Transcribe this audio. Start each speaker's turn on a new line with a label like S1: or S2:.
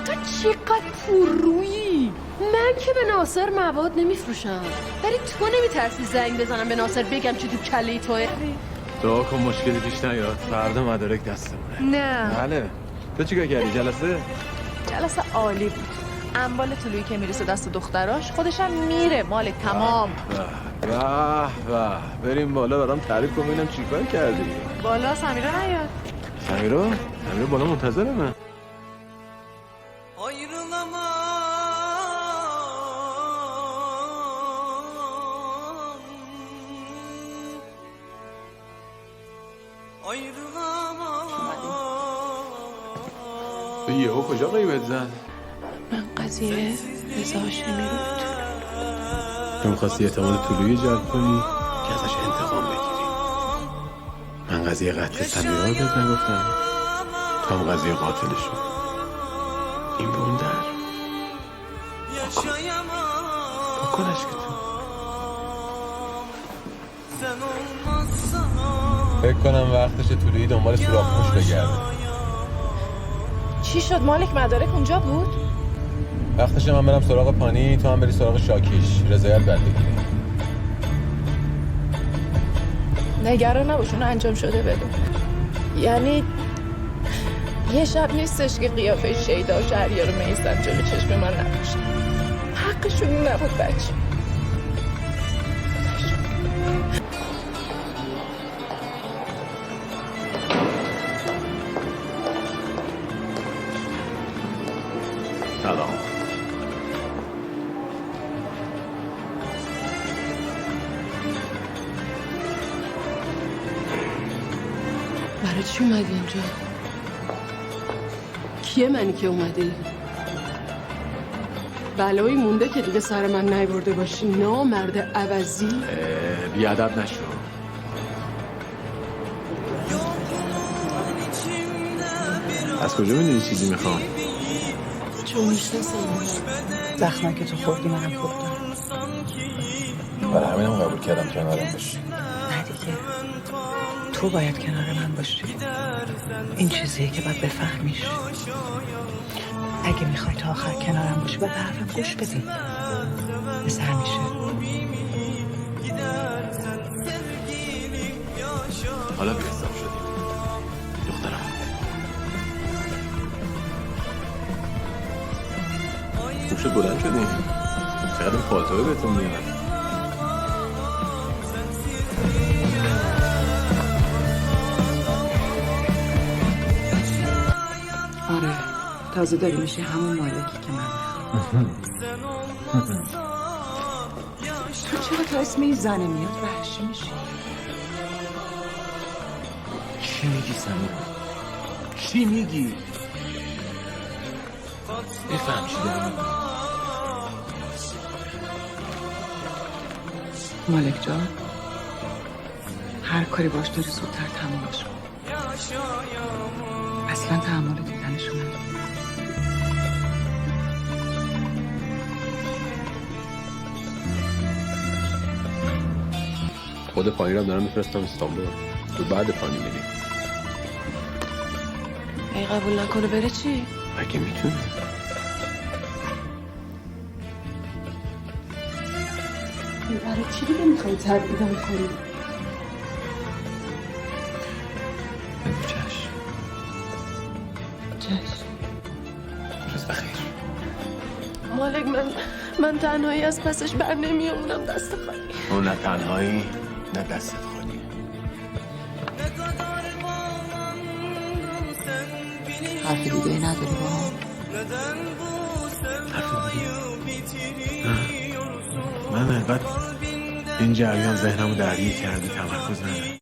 S1: تو چقدر پررویی. من که به ناصر مواد نمیفروشم، ولی تو نمیترسی زنگ بزنم به ناصر بگم چی تو کله توه؟
S2: دعا کن مشکلی پیش نیاد، فردا مدارک دستمونه.
S1: نه.
S2: بله. تو چیکار کردی؟
S3: جلسه عالی بود. انبال طلوعی که میرسه دست دختراش خودشم میره مالک تمام.
S2: واه بریم بالا برام تعریف کن ببینم چیکار کردی.
S3: بالا سمیرا نیاد.
S2: سمیرا بالا منتظرمه. یهو کجا غیبت زد؟
S1: من قضیه رضا هاشمی رو
S2: تو می‌خواستی اعتماد طلوعی جلب کنی که ازش انتقام بگیری. من قضیه قتل سمیرا رو بهت نگفتم، تو هم قضیه قاتلشون. این به اون در بکن عشقتون. فکر کنم وقتش طلوعی دنبال سوراخ موش بگرده.
S3: چی شد مالک؟ مدارک اونجا بود؟
S2: وقتش من برم سراغ پانی، تو هم بری سراغ شاکیش. رضایت بد بگیری.
S3: نگران نباش، اون انجام شده بدون. یعنی یه شب نیستش که قیافه شیدا و شهریار و میثم جلو چشم من نباشه. حقشون نبود بچه.
S2: سلام.
S1: برای چی اومدی اینجا؟ کیه منی که اومدی؟ بلایی مونده که دیگه سر من نیورده باشی نامرد عوضی؟
S2: بیادب نشو. از کجا میدونی چیزی میخوام؟
S1: چون میشناسم.
S3: زخمه که تو خوردی منم خوردم.
S2: برای همینم قبول کردم کنارم باشی.
S3: نه دیگه، تو باید کنار من باشی. این چیزیه که باید بفهمیش. اگه میخوای تا آخر کنارم باشی باید حرفم گوش بدی. مثل همیشه.
S2: حالا به حساب شدیم دخترم. خوب شد بلند شدیم. چقدر این پالتوه بهتون میاد.
S4: آره تازه داری میشه همون مالکی که من میخوام. تو چرا تا اسم این زنه میاد وحشی میشی؟
S2: چی میگی سمیرا؟ چی میگی؟ بفهم چی داری میگی.
S4: مالک جان هر کاری باش داری زودتر تمومش کن. اصلا تحمل دیدنشون نداری.
S2: خود پانی رو دارم میفرستم استانبول. تو بعد پانی میری.
S1: ای قبول نکنه بره چی؟
S2: اگه میتونه.
S1: برای چی دیگه میخوای تردیدم کنی؟
S2: بگو چشم.
S1: چشم.
S2: روز بخیر.
S1: مالک من تنهایی از پسش بر نمیامونم دست خالی.
S2: اون نه تنهایی نه دستت خالی.
S4: حرف دیگه ای نداری با هم؟
S2: حرف دیگه؟ من انقدر این جریان ذهنمو درگیر کرده تمرکز ندارم.